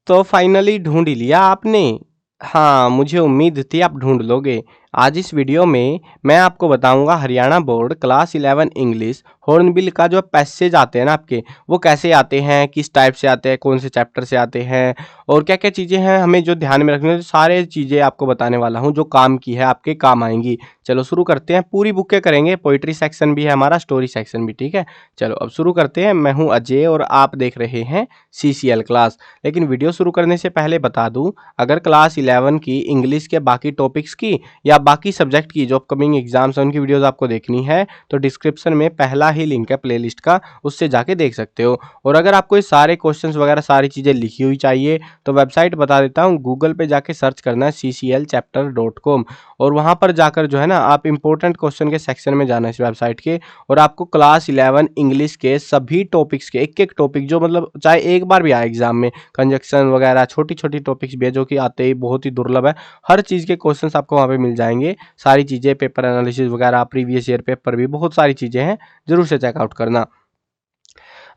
तो फाइनली ढूंढ ही लिया आपने। हाँ, मुझे उम्मीद थी आप ढूंढ लोगे। आज इस वीडियो में मैं आपको बताऊंगा Haryana board class 11 English hornbill का जो पैसेज आते हैं ना आपके, वो कैसे आते हैं, किस टाइप से आते हैं, कौन से चैप्टर से आते हैं और क्या क्या चीज़ें हैं हमें जो ध्यान में रखनी है। सारे चीज़ें आपको बताने वाला हूँ जो काम की है, आपके काम आएंगी। चलो शुरू करते हैं। पूरी बुकें करेंगे, पोइट्री सेक्शन भी है हमारा, स्टोरी सेक्शन भी। ठीक है, चलो अब शुरू करते हैं। मैं हूँ अजय और आप देख रहे हैं CCL क्लास। लेकिन वीडियो शुरू करने से पहले बता दूं, अगर क्लास 11 की इंग्लिश के बाकी टॉपिक्स की या बाकी सब्जेक्ट की जो अपकमिंग एग्जाम्स हैं उनकी वीडियोस आपको देखनी है तो डिस्क्रिप्शन में पहला ही लिंक है प्लेलिस्ट का, उससे जाके देख सकते हो। और अगर आपको ये सारे क्वेश्चंस वगैरह सारी चीज़ें लिखी हुई चाहिए तो वेबसाइट बता देता हूँ, गूगल पे जाके सर्च करना है cclchapter.com और वहाँ पर जाकर जो है ना आप इंपॉर्टेंट क्वेश्चन के सेक्शन में जाना है इस वेबसाइट के, और आपको क्लास 11 इंग्लिश के सभी टॉपिक्स के एक एक टॉपिक जो मतलब चाहे एक बार भी आए एग्जाम में, कंजक्शन वगैरह छोटी छोटी टॉपिक्स भी है जो कि आते ही बहुत ही दुर्लभ है, हर चीज़ के क्वेश्चंस आपको वहाँ पे मिल जाएंगे। सारी चीज़ें, पेपर एनालिसिस वगैरह, प्रीवियस ईयर पेपर भी, बहुत सारी चीज़ें हैं, जरूर से चेकआउट करना।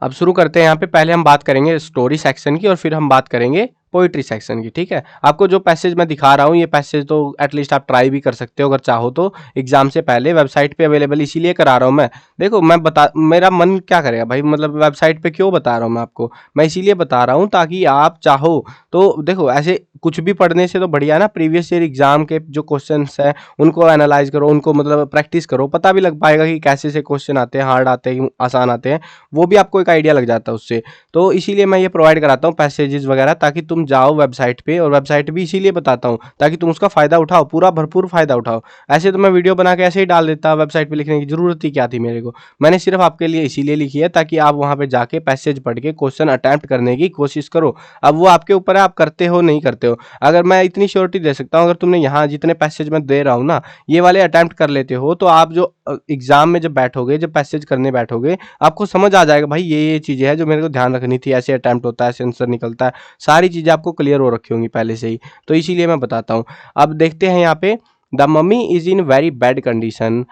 अब शुरू करते हैं। यहाँ पे पहले हम बात करेंगे स्टोरी सेक्शन की और फिर हम बात करेंगे पोइट्री सेक्शन की। ठीक है, आपको जो पैसेज मैं दिखा रहा हूँ ये पैसेज तो एटलीस्ट आप ट्राई भी कर सकते हो अगर चाहो तो, एग्जाम से पहले वेबसाइट पे अवेलेबल इसीलिए करा रहा हूँ मैं। देखो मैं बता, मेरा मन क्या करेगा भाई, मतलब वेबसाइट पे क्यों बता रहा हूँ मैं आपको, मैं इसीलिए बता रहा हूँ ताकि आप चाहो तो देखो, ऐसे कुछ भी पढ़ने से तो बढ़िया है ना, प्रीवियस ईयर एग्जाम के जो क्वेश्चन है उनको एनालाइज करो, उनको मतलब प्रैक्टिस करो, पता भी लग पाएगा कि कैसे से क्वेश्चन आते हैं, हार्ड आते हैं, आसान आते हैं, वो भी आपको एक आइडिया लग जाता है उससे। तो इसीलिए मैं ये प्रोवाइड कराता हूँ पैसेजेस वगैरह, ताकि तुम जाओ वेबसाइट पे, और वेबसाइट भी इसीलिए बताता हूँ ताकि तुम उसका फायदा उठाओ, पूरा भरपूर फायदा उठाओ। ऐसे तो मैं वीडियो बना के ऐसे ही डाल देता, वेबसाइट पे लिखने की जरूरत ही क्या थी मेरे को। मैंने सिर्फ आपके लिए इसीलिए लिखी है ताकि आप वहां पे जाके पैसेज पढ़ के क्वेश्चन अटेम्प्ट करने की कोशिश करो। अब वो आपके ऊपर है, आप करते हो नहीं करते हो। अगर मैं इतनी श्योरिटी दे सकता हूँ, अगर तुमने यहाँ जितने पैसेज मैं दे रहा हूँ ना ये वाले अटेम्प्ट कर लेते हो तो आप जो एग्जाम में जब बैठोगे, जब पैसेज करने बैठोगे, आपको समझ आ जाएगा भाई ये चीज़ें हैं जो मेरे को ध्यान रखनी थी, ऐसे अटेम्प्ट होता है, ऐसे आंसर निकलता है, सारी चीज़ें आपको क्लियर हो रखी होंगी पहले से ही। तो इसीलिए मैं बताता हूँ। अब देखते हैं यहाँ पे, the mummy is in very bad condition,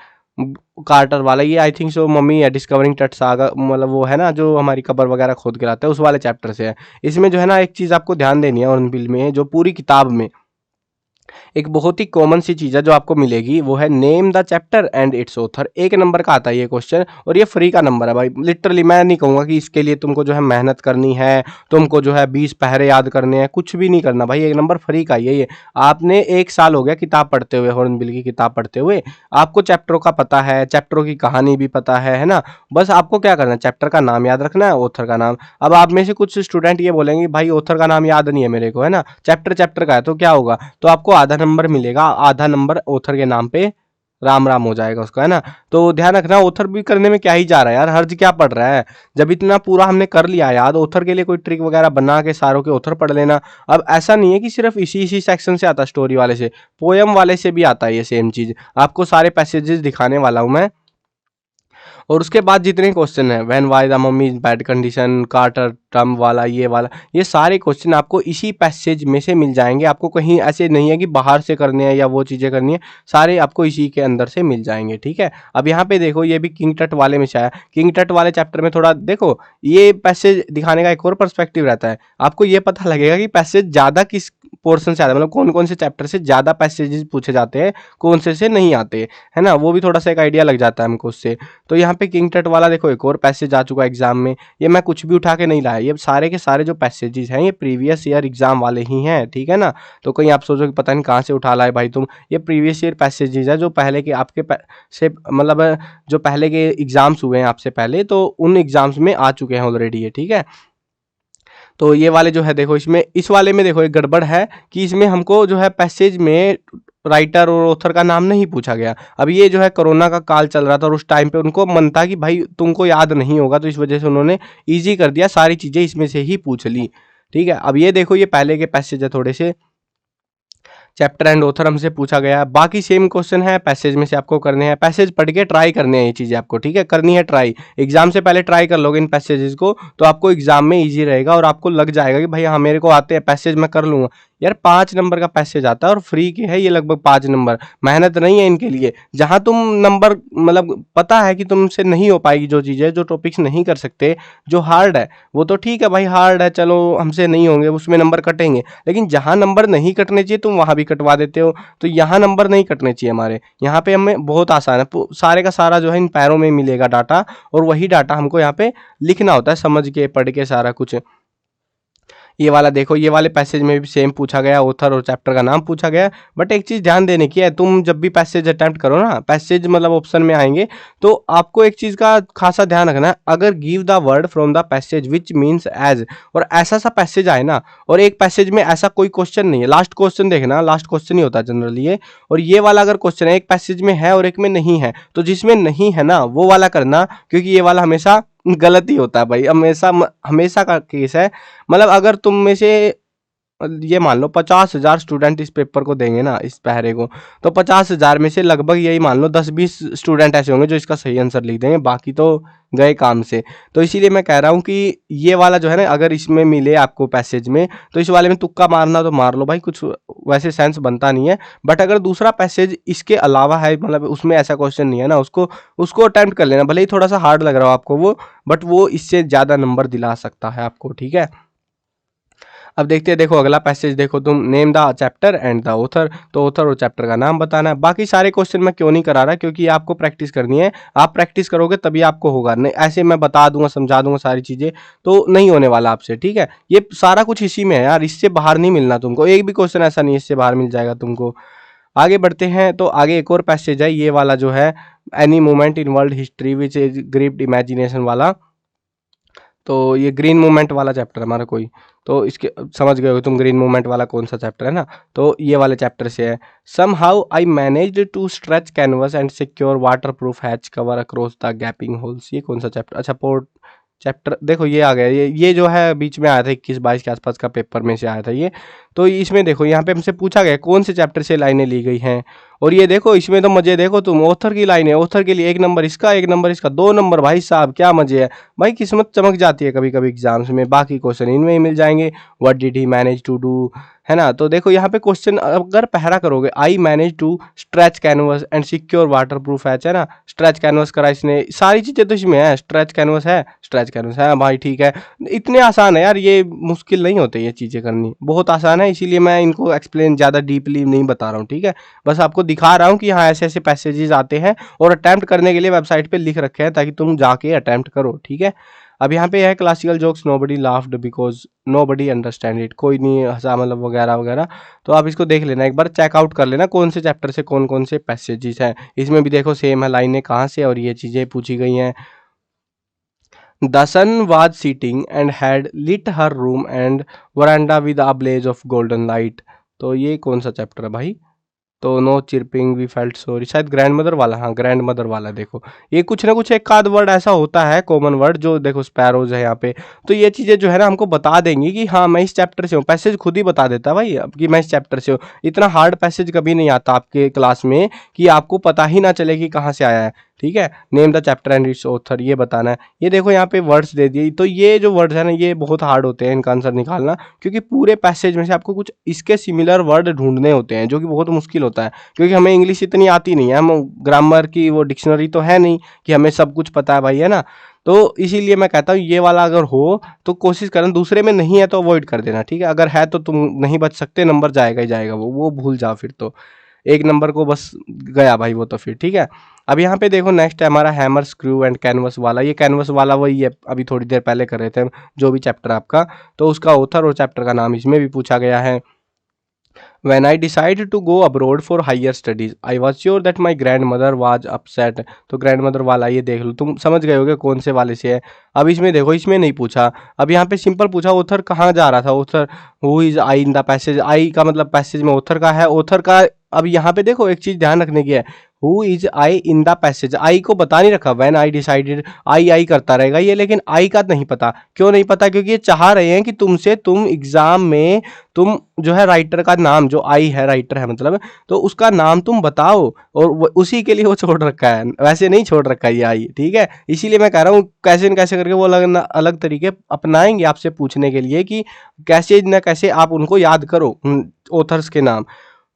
Carter वाला, ये आई थिंक सो मम्मी है डिस्कवरिंग टट सागा, मतलब वो है ना जो हमारी कबर वगैरह खोद के लाते हैं उस वाले चैप्टर से है। इसमें जो है ना एक चीज़ आपको ध्यान देनी है हॉर्नबिल में, जो पूरी किताब में एक बहुत ही कॉमन सी चीज़ है जो आपको मिलेगी, वो है name the chapter and it's author. एक नंबर का आता है ये क्वेश्चन और ये फ्री का नंबर है भाई। लिटरली मैं नहीं कहूँगा कि इसके लिए तुमको जो है मेहनत करनी है, तुमको जो है 20 पहरे याद करने हैं, कुछ भी नहीं करना भाई, एक नंबर फ्री का ये। आपने 1 साल हो गया किताब पढ़ते हुए, हॉर्नबिल की किताब पढ़ते हुए, आपको चैप्टरों का पता है, चैप्टरों की कहानी भी पता है ना। बस आपको क्या करना है, चैप्टर का नाम याद रखना है, ऑथर का नाम। अब आप में से कुछ स्टूडेंट ये बोलेंगे भाई ऑथर का नाम याद नहीं है मेरे को, है ना, चैप्टर चैप्टर का है, तो क्या होगा, तो आपको आधा नंबर मिलेगा, आधा नंबर ऑथर के नाम पे राम राम हो जाएगा उसका, है ना। तो ध्यान रखना, ऑथर भी करने में क्या ही जा रहा है यार, हर्ज क्या पढ़ रहा है, जब इतना पूरा हमने कर लिया याद, ऑथर के लिए कोई ट्रिक वगैरह बना के सारों के ऑथर पढ़ लेना। अब ऐसा नहीं है कि सिर्फ इसी इसी सेक्शन से आता, स्टोरी वाले से, पोयम वाले से भी आता है ये सेम चीज, आपको सारे पैसेजेस दिखाने वाला हूं मैं। और उसके बाद जितने क्वेश्चन है, when why the mummy is bad condition, Carter term वाला, ये वाला, ये सारे क्वेश्चन आपको इसी पैसेज में से मिल जाएंगे। आपको कहीं ऐसे नहीं है कि बाहर से करने हैं या वो चीज़ें करनी है, सारे आपको इसी के अंदर से मिल जाएंगे। ठीक है, अब यहाँ पे देखो ये भी किंग टट वाले में से आया। किंग टट वाले चैप्टर में थोड़ा देखो, ये पैसेज दिखाने का एक और पर्सपेक्टिव रहता है, आपको ये पता लगेगा कि पैसेज ज़्यादा किस पोर्शन से आता है, मतलब कौन कौन से चैप्टर से ज़्यादा पैसेजेस पूछे जाते हैं, कौन से नहीं आते, है ना, वो भी थोड़ा सा एक आइडिया लग जाता है हमको उससे। तो यहाँ पे किंग टट वाला देखो एक और पैसेज आ चुका है एग्जाम में, ये मैं कुछ भी उठा के नहीं लाया, ये सारे के सारे जो पैसेजेस हैं ये प्रीवियस ईयर एग्जाम वाले ही हैं। ठीक है ना, तो कहीं आप सोचो कि पता नहीं कहाँ से उठा लाए भाई तुम, ये प्रीवियस ईयर पैसेजेस है जो पहले के आपके से मतलब जो पहले के एग्जाम्स हुए हैं आपसे पहले, तो उन एग्जाम्स में आ चुके हैं ऑलरेडी ये। ठीक है, तो ये वाले जो है देखो, इसमें इस वाले में देखो एक गड़बड़ है कि इसमें हमको जो है पैसेज में राइटर और ऑथर का नाम नहीं पूछा गया। अब ये जो है कोरोना का काल चल रहा था और उस टाइम पे उनको मन था कि भाई तुमको याद नहीं होगा, तो इस वजह से उन्होंने इजी कर दिया, सारी चीज़ें इसमें से ही पूछ ली। ठीक है, अब ये देखो ये पहले के पैसेज है थोड़े से, चैप्टर एंड ऑथर हमसे पूछा गया है। बाकी सेम क्वेश्चन है, पैसेज में से आपको करने हैं, पैसेज पढ़ के ट्राई करने हैं ये चीज़ें आपको, ठीक है, करनी है ट्राई। एग्जाम से पहले ट्राई कर लोगे इन पैसेजेस को तो आपको एग्जाम में ईजी रहेगा और आपको लग जाएगा कि भाई हाँ मेरे को आते हैं पैसेज, मैं कर लूँगा। यार 5 नंबर का पैसेज आता है और फ्री के है ये लगभग 5 नंबर, मेहनत नहीं है इनके लिए। जहां तुम नंबर मतलब पता है कि तुमसे नहीं हो पाएगी जो चीज़ें, जो टॉपिक्स नहीं कर सकते, जो हार्ड है वो तो ठीक है भाई, हार्ड है चलो हमसे नहीं होंगे, उसमें नंबर कटेंगे, लेकिन जहां नंबर नहीं कटने चाहिए तुम वहां भी कटवा देते हो। तो यहाँ नंबर नहीं कटने चाहिए हमारे, यहाँ पे हमें बहुत आसान है, सारे का सारा जो है इन पैरों में मिलेगा डाटा, और वही डाटा हमको यहाँ पे लिखना होता है समझ के पढ़ के सारा कुछ। ये वाला देखो, ये वाले पैसेज में भी सेम पूछा गया, ऑथर और चैप्टर का नाम पूछा गया। बट एक चीज ध्यान देने की है, तुम जब भी पैसेज अटेम्प्ट करो ना, पैसेज मतलब ऑप्शन में आएंगे, तो आपको एक चीज का खासा ध्यान रखना है। अगर give the word from the passage which means as, और ऐसा सा पैसेज आए ना, और एक पैसेज में ऐसा कोई क्वेश्चन नहीं है, लास्ट क्वेश्चन देखना, लास्ट क्वेश्चन ही होता है जनरली ये, और ये वाला अगर क्वेश्चन है एक पैसेज में है और एक में नहीं है, तो जिसमें नहीं है ना वो वाला करना, क्योंकि ये वाला हमेशा गलत ही होता है भाई, हमेशा हमेशा का केस है। मतलब अगर तुम में से ये मान लो 50,000 स्टूडेंट इस पेपर को देंगे ना, इस पहरे को, तो 50,000 में से लगभग यही मान लो 10-20 स्टूडेंट ऐसे होंगे जो इसका सही आंसर लिख देंगे, बाकी तो गए काम से। तो इसीलिए मैं कह रहा हूँ कि ये वाला जो है ना, अगर इसमें मिले आपको पैसेज में, तो इस वाले में तुक्का मारना तो मार लो भाई, कुछ वैसे सेंस बनता नहीं है। बट अगर दूसरा पैसेज इसके अलावा है, मतलब उसमें ऐसा क्वेश्चन नहीं है ना, उसको उसको अटेम्प्ट कर लेना, भले ही थोड़ा सा हार्ड लग रहा हो आपको वो, बट वो इससे ज़्यादा नंबर दिला सकता है आपको, ठीक है। अब देखते हैं, देखो अगला पैसेज देखो तुम, name the chapter and the author, तो ऑथर और चैप्टर का नाम बताना है। बाकी सारे क्वेश्चन मैं क्यों नहीं करा रहा, क्योंकि आपको प्रैक्टिस करनी है, आप प्रैक्टिस करोगे तभी आपको होगा, नहीं ऐसे मैं बता दूंगा समझा दूंगा सारी चीजें तो नहीं होने वाला आपसे, ठीक है। ये सारा कुछ इसी में है यार, इससे बाहर नहीं मिलना तुमको, एक भी क्वेश्चन ऐसा नहीं इससे बाहर मिल जाएगा तुमको। आगे बढ़ते हैं, तो आगे एक और पैसेज है, ये वाला जो है, any moment in world history which is gripped imagination वाला, तो ये ग्रीन मूवमेंट वाला चैप्टर हमारा कोई, तो इसके समझ गए हो तुम ग्रीन मूवमेंट वाला कौन सा चैप्टर है ना, तो ये वाले चैप्टर से है। Somehow I managed to stretch canvas and secure waterproof hatch cover across the gaping holes, ये कौन सा चैप्टर, अच्छा पोर्ट चैप्टर, देखो ये आ गया, ये जो है बीच में आया था 21-22 के आसपास का पेपर में से आया था ये। तो इसमें देखो यहाँ पे हमसे पूछा गया कौन से चैप्टर से लाइनें ली गई हैं, और ये देखो इसमें तो मजे देखो तुम, ऑथर की लाइन है, ऑथर के लिए 1 नंबर इसका, 1 नंबर इसका, 2 नंबर, भाई साहब क्या मजे है भाई, किस्मत चमक जाती है कभी कभी एग्जाम्स में। बाकी क्वेश्चन इनमें ही मिल जाएंगे, what did he manage to do, है ना। तो देखो यहाँ पे क्वेश्चन अगर पहरा करोगे, I manage to stretch canvas and secure waterproof hatch, है ना, स्ट्रेच कैनवस करा इसने, सारी चीजें तो इसमें है, स्ट्रेच कैनवस है, स्ट्रेच कैनवस है भाई, ठीक है। इतने आसान है यार, ये मुश्किल नहीं होते ये चीजें करनी, बहुत आसान है, इसीलिए मैं इनको एक्सप्लेन ज्यादा डीपली नहीं बता रहा हूँ, ठीक है। बस आपको दिखा रहा हूँ कि हाँ ऐसे ऐसे पैसेजेस आते हैं, और अटैम्प्ट करने के लिए वेबसाइट पे लिख रखे हैं ताकि तुम जाके अटैम्प्ट करो, ठीक है। अब यहाँ पे है classical jokes nobody laughed because nobody understand it, कोई नहीं हंसा, मतलब वगैरह वगैरह। तो आप इसको देख लेना, एक बार चेकआउट कर लेना कौन से चैप्टर से कौन कौन से पैसेजेस हैं। इसमें भी देखो सेम है, लाइनें कहाँ से और ये चीज़ें पूछी गई हैं। The sun was setting and had lit her room and veranda with a blaze of golden light, तो ये कौन सा चैप्टर है भाई, तो no chirping we felt sorry, शायद ग्रैंड मदर वाला, हाँ ग्रैंड मदर वाला। देखो ये कुछ ना कुछ एक आध वर्ड ऐसा होता है कॉमन वर्ड, जो देखो स्पैरोज है यहाँ पे, तो ये चीजें जो है ना हमको बता देंगी कि हाँ मैं इस चैप्टर से हूँ, पैसेज खुद ही बता देता भाई अब कि मैं इस चैप्टर से हूँ। इतना हार्ड पैसेज कभी नहीं आता आपके क्लास में कि आपको पता ही ना चले कि कहाँ से आया है, ठीक है। Name the chapter and it's author, ये बताना है। ये देखो यहाँ पे वर्ड्स दे दिए, तो ये जो वर्ड्स है ना ये बहुत हार्ड होते हैं इनका आंसर निकालना, क्योंकि पूरे पैसेज में से आपको कुछ इसके सिमिलर वर्ड ढूंढने होते हैं, जो कि बहुत मुश्किल होता है, क्योंकि हमें इंग्लिश इतनी आती नहीं है, हम ग्रामर की वो डिक्शनरी तो है नहीं कि हमें सब कुछ पता है भाई, है ना। तो इसीलिए मैं कहता हूँ ये वाला अगर हो तो कोशिश करना, दूसरे में नहीं है तो अवॉइड कर देना, ठीक है। अगर है तो तुम नहीं बच सकते, नंबर जाएगा ही जाएगा, वो भूल जाओ फिर तो, 1 नंबर को बस गया भाई वो तो फिर, ठीक है। अब यहाँ पे देखो नेक्स्ट है हमारा हैमर स्क्रू एंड कैनवस वाला, ये कैनवस वाला वही है अभी थोड़ी देर पहले कर रहे थे जो भी चैप्टर आपका, तो उसका ऑथर और चैप्टर का नाम इसमें भी पूछा गया है। When I decided to go abroad for higher studies, I was sure that my grandmother was upset, तो grandmother वाला ये देख लो, तुम समझ गए होगे कौन से वाले से है। अब इसमें देखो, इसमें नहीं पूछा, अब यहाँ पे सिंपल पूछा ऑथर कहाँ जा रहा था, author who is I in the passage, I का मतलब पैसेज में ऑथर का है, ऑथर का अब यहाँ पे देखो एक चीज ध्यान रखने की है, who is I in the passage, I को बता नहीं रखा, व्हेन आई डिसाइडेड, आई करता रहेगा ये, लेकिन आई का नहीं पता। क्यों नहीं पता? क्योंकि ये चाह रहे हैं कि तुमसे, तुम एग्जाम में तुम जो है राइटर का नाम, जो आई है राइटर है मतलब, तो उसका नाम तुम बताओ, और उसी के लिए वो छोड़ रखा है, वैसे नहीं छोड़ रखा है ये आई, ठीक है। इसीलिए मैं कह रहा हूँ कैसे न कैसे करके वो अलग अलग तरीके अपनाएंगे आपसे पूछने के लिए कि कैसे न कैसे आप उनको याद करो ऑथर्स के नाम।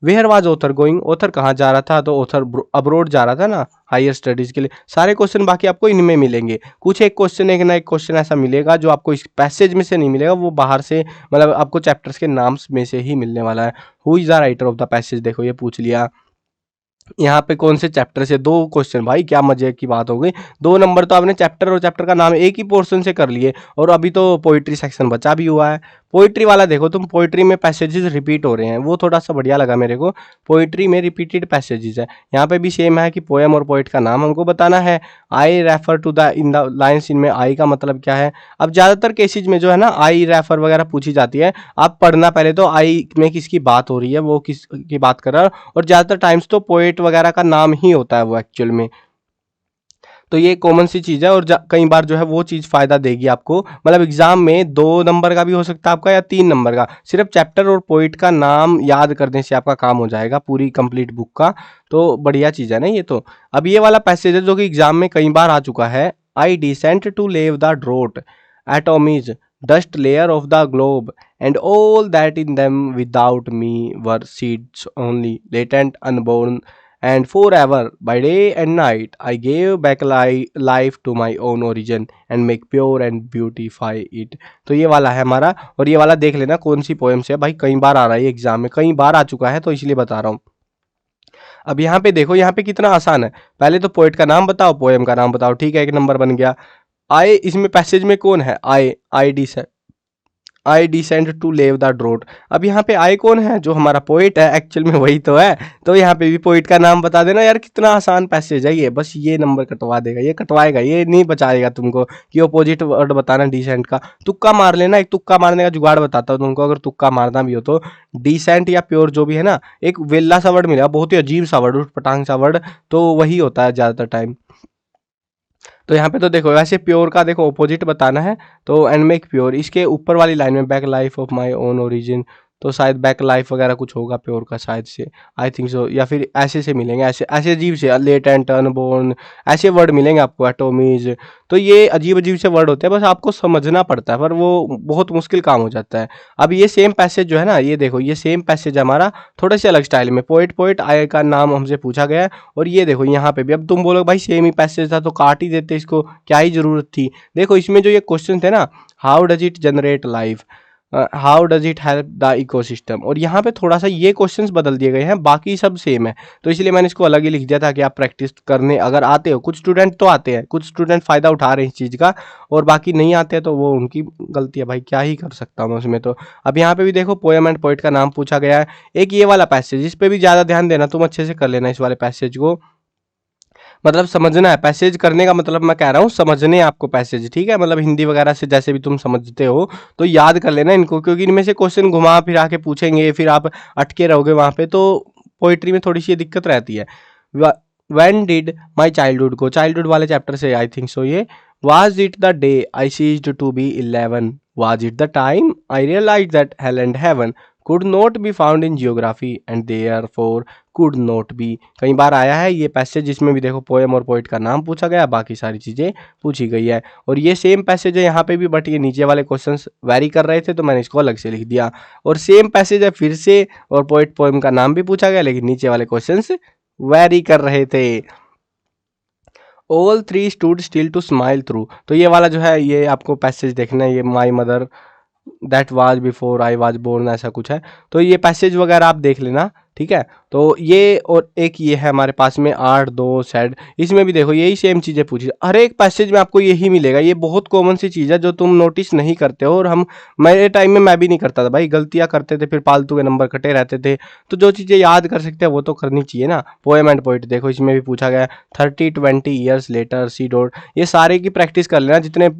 Where was author going, author कहाँ जा रहा था? तो ऑथर अब्रोड जा रहा था ना हायर स्टडीज के लिए। सारे क्वेश्चन बाकी आपको इनमें मिलेंगे, कुछ एक क्वेश्चन, एक ना एक क्वेश्चन ऐसा मिलेगा जो आपको इस पैसेज में से नहीं मिलेगा, वो बाहर से मतलब आपको चैप्टर्स के नाम्स में से ही मिलने वाला है। Who is the writer of the passage, देखो ये पूछ लिया। यहाँ पे कौन से चैप्टर से, 2 क्वेश्चन, भाई क्या मजे की बात हो गई। 2 नंबर तो आपने चैप्टर और चैप्टर का नाम एक ही पोर्शन से कर लिए, और अभी तो पोइट्री सेक्शन बचा भी हुआ है। पोइट्री वाला देखो तुम, पोइट्री में पैसेजेस रिपीट हो रहे हैं, वो थोड़ा सा बढ़िया लगा मेरे को। पोइट्री में रिपीटेड पैसेजेस है, यहाँ पे भी सेम है कि पोएम और पोइट का नाम हमको बताना है। I refer to the in the lines, इनमें आई का मतलब क्या है? अब ज्यादातर केसेज में जो है ना आई रेफर वगैरह पूछी जाती है, आप पढ़ना पहले तो आई में किसकी बात हो रही है, वो किस की बात कर रहा है, और ज्यादातर टाइम्स तो पोएट वगैरह का नाम ही होता है वो एक्चुअल में। तो ये कॉमन सी चीज़ है, और कई बार जो है वो चीज़ फ़ायदा देगी आपको, मतलब एग्जाम में 2 नंबर का भी हो सकता है आपका, या 3 नंबर का। सिर्फ चैप्टर और पोइट का नाम याद करने से आपका काम हो जाएगा पूरी कंप्लीट बुक का। तो बढ़िया चीज़ है ना ये तो। अब ये वाला पैसेज है जो कि एग्जाम में कई बार आ चुका है। I descend to lave the drought atomies dust layer of the globe and all that in them without me were seeds only, latent, unborn, and forever by day and night I gave back life to my own origin and make pure and beautify it। तो ये वाला है हमारा, और ये वाला देख लेना कौन सी पोएम से है, भाई कई बार आ रहा है एग्जाम में, कई बार आ चुका है, तो इसलिए बता रहा हूँ। अब यहाँ पे देखो, यहाँ पे कितना आसान है। पहले तो पोएट का नाम बताओ, पोएम का नाम बताओ, ठीक है, एक नंबर बन गया। आई, इसमें पैसेज में कौन है? आई descend to lave the draught. अब यहाँ पे आई कौन है? जो हमारा पोइट है, एक्चुअल में वही तो है। तो यहाँ पे भी पोइट का नाम बता देना यार, कितना आसान पैसेज है ये। बस ये नंबर कटवा देगा, ये कटवाएगा, ये नहीं बचाएगा तुमको कि अपोजिट वर्ड बताना डिसेंट का। तुक्का मार लेना, एक तुक्का मारने का जुगाड़ बताता हूँ तुमको, अगर तुक्का मारना भी हो तो। डिसेंट या प्योर जो भी है ना, एक वेल्ला सा वर्ड मिलेगा, बहुत ही अजीब सा वर्ड, उठपटांग सा वर्ड, तो वही होता है ज़्यादातर टाइम। तो यहाँ पे तो देखो, वैसे प्योर का देखो ऑपोजिट बताना है, तो एंड मेक प्योर, इसके ऊपर वाली लाइन में back life of my own origin, तो शायद बैक लाइफ वगैरह कुछ होगा प्योर का शायद से, आई थिंक सो, या फिर ऐसे से मिलेंगे, ऐसे ऐसे अजीब से, लेट एंड टर्न बोर्न, ऐसे वर्ड मिलेंगे आपको, एटोमीज। तो ये अजीब अजीब से वर्ड होते हैं, बस आपको समझना पड़ता है, पर वो बहुत मुश्किल काम हो जाता है। अब ये सेम पैसेज जो है ना, ये देखो, ये सेम पैसेज हमारा थोड़े से अलग स्टाइल में, पोइट पोइट आय का नाम हमसे पूछा गया है, और ये देखो यहाँ पे भी। अब तुम बोलोगे भाई सेम ही पैसेज था तो काट ही देते इसको, क्या ही जरूरत थी। देखो इसमें जो ये क्वेश्चन थे ना, how does it generate life, how does it help the ecosystem, और यहाँ पे थोड़ा सा ये क्वेश्चंस बदल दिए गए हैं, बाकी सब सेम है, तो इसलिए मैंने इसको अलग ही लिख दिया था कि आप प्रैक्टिस करने अगर आते हो, कुछ स्टूडेंट तो आते हैं, कुछ स्टूडेंट फ़ायदा उठा रहे हैं इस चीज़ का, और बाकी नहीं आते हैं तो वो उनकी गलती है भाई, क्या ही कर सकता हूँ उसमें तो। अब यहाँ पे भी देखो पोएम एंड पोइट का नाम पूछा गया है। एक ये वाला पैसेज, इस पर भी ज़्यादा ध्यान देना, तुम अच्छे से कर लेना इस वाले पैसेज को, मतलब समझना है। पैसेज करने का मतलब मैं कह रहा हूँ समझने आपको पैसेज, ठीक है, मतलब हिंदी वगैरह से जैसे भी तुम समझते हो, तो याद कर लेना इनको, क्योंकि इनमें से क्वेश्चन घुमा फिरा के पूछेंगे, फिर आप अटके रहोगे वहाँ पे, तो पोइट्री में थोड़ी सी दिक्कत रहती है। When did my childhood go, childhood वाले चैप्टर से आई थिंक सो ये। Was it the day I ceased to be 11, was it the time I realise that hell and heaven could not be found in geography and therefore could not be। कई बार आया है ये passage, जिसमें भी देखो poem और poet का नाम पूछा गया, बाकी सारी चीज़ें पूछी गई है। और ये सेम पैसेज है यहाँ पे भी, बट ये नीचे वाले क्वेश्चंस वैरी कर रहे थे तो मैंने इसको अलग से लिख दिया। और सेम पैसेज है फिर से, और पोइट पोएम का नाम भी पूछा गया, लेकिन नीचे वाले क्वेश्चंस वैरी कर रहे थे। All three stood still to smile through, तो ये वाला जो है, ये आपको पैसेज देखना है, ये my mother that was before I was born, ऐसा कुछ है। तो ये पैसेज वगैरह आप देख लेना, ठीक है। तो ये, और एक ये है हमारे पास में 8-2 सेड, इसमें भी देखो यही सेम चीज़ें पूछी, हर एक पैसेज में आपको यही मिलेगा। ये बहुत कॉमन सी चीज़ है जो तुम नोटिस नहीं करते हो, और हम, मेरे टाइम में मैं भी नहीं करता था भाई, गलतियाँ करते थे, फिर फालतू के नंबर कटे रहते थे। तो जो चीज़ें याद कर सकते हैं वो तो करनी चाहिए ना। पोएम एंड पोइट देखो, इसमें भी पूछा गया 30-20 ईयर्स लेटर सी डॉट, ये सारे की प्रैक्टिस कर लेना, जितने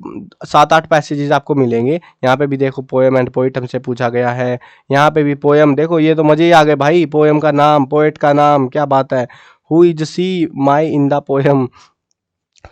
7-8 पैसेजेस आपको मिलेंगे। यहाँ पे भी देखो पोएम एंड पोइट हमसे पूछा गया है, यहाँ पे भी पोएम, देखो ये तो मज़े ही आ गए भाई, पोएम पोयम का नाम, पोएट का नाम, क्या बात है। Who is she my in the poem,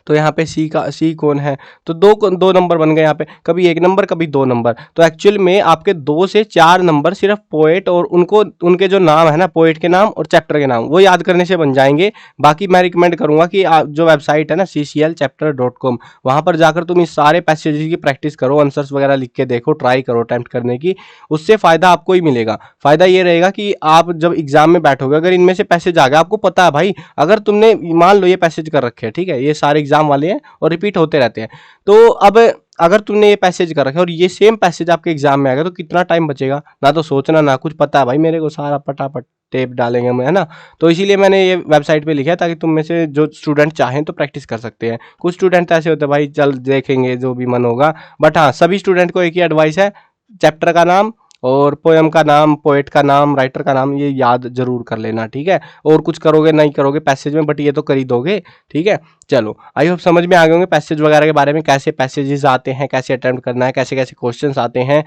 तो यहाँ पे सी कौन है, तो दो नंबर बन गए यहाँ पे, कभी 1 नंबर कभी 2 नंबर। तो एक्चुअल में आपके 2 से 4 नंबर सिर्फ पोएट और उनको उनके जो नाम है ना, पोएट के नाम और चैप्टर के नाम, वो याद करने से बन जाएंगे। बाकी मैं रिकमेंड करूंगा कि आप जो वेबसाइट है ना cclchapter.com, वहां पर जाकर तुम इस सारे पैसेजेस की प्रैक्टिस करो, आंसर्स वगैरह लिख के देखो, ट्राई करो अटेम्प्ट करने की। उससे फायदा आपको ही मिलेगा। फायदा ये रहेगा कि आप जब एग्जाम में बैठोगे, अगर इनमें से पैसेज आ गया, आपको पता है भाई, अगर तुमने मान लो ये पैसेज कर रखे हैं, ठीक है, ये सारे एग्जाम वाले हैं और रिपीट होते रहते हैं, तो अब अगर तुमने ये पैसेज कर रखे और ये सेम पैसेज आपके एग्जाम में आ गया, तो कितना टाइम बचेगा, ना तो सोचना ना कुछ, पता है भाई मेरे को सारा पटापट टेप डालेंगे मैं, है ना। तो इसीलिए मैंने ये वेबसाइट पे लिखा है, ताकि तुम में से जो स्टूडेंट चाहें तो प्रैक्टिस कर सकते हैं। कुछ स्टूडेंट ऐसे होते हैं भाई, चल देखेंगे जो भी मन होगा, बट हाँ सभी स्टूडेंट को एक ही एडवाइस है, चैप्टर का नाम और पोयम का नाम, पोएट का नाम, राइटर का नाम, ये याद जरूर कर लेना, ठीक है। और कुछ करोगे नहीं करोगे पैसेज में, बट ये तो कर ही दोगे, ठीक है। चलो, आई होप समझ में आ गए होंगे पैसेज वगैरह के बारे में, कैसे पैसेजेस आते हैं, कैसे अटेम्प्ट करना है, कैसे कैसे क्वेश्चंस आते हैं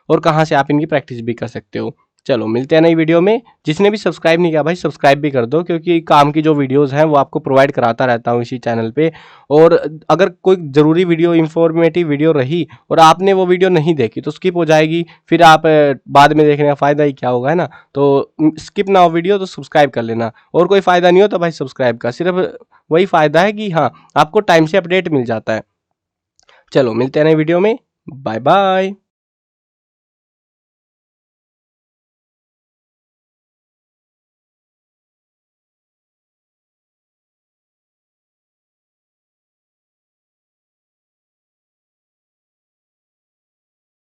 और कहाँ से आप इनकी प्रैक्टिस भी कर सकते हो। चलो मिलते हैं नई वीडियो में। जिसने भी सब्सक्राइब नहीं किया भाई, सब्सक्राइब भी कर दो, क्योंकि काम की जो वीडियोस हैं वो आपको प्रोवाइड कराता रहता हूँ इसी चैनल पे। और अगर कोई ज़रूरी वीडियो, इंफॉर्मेटिव वीडियो रही और आपने वो वीडियो नहीं देखी तो स्किप हो जाएगी, फिर आप बाद में देखने का फ़ायदा ही क्या होगा, है ना। तो स्किप ना हो वीडियो, तो सब्सक्राइब कर लेना। और कोई फ़ायदा नहीं हो तो भाई सब्सक्राइब का सिर्फ वही फ़ायदा है कि हाँ, आपको टाइम से अपडेट मिल जाता है। चलो मिलते हैं नई वीडियो में, बाय बाय।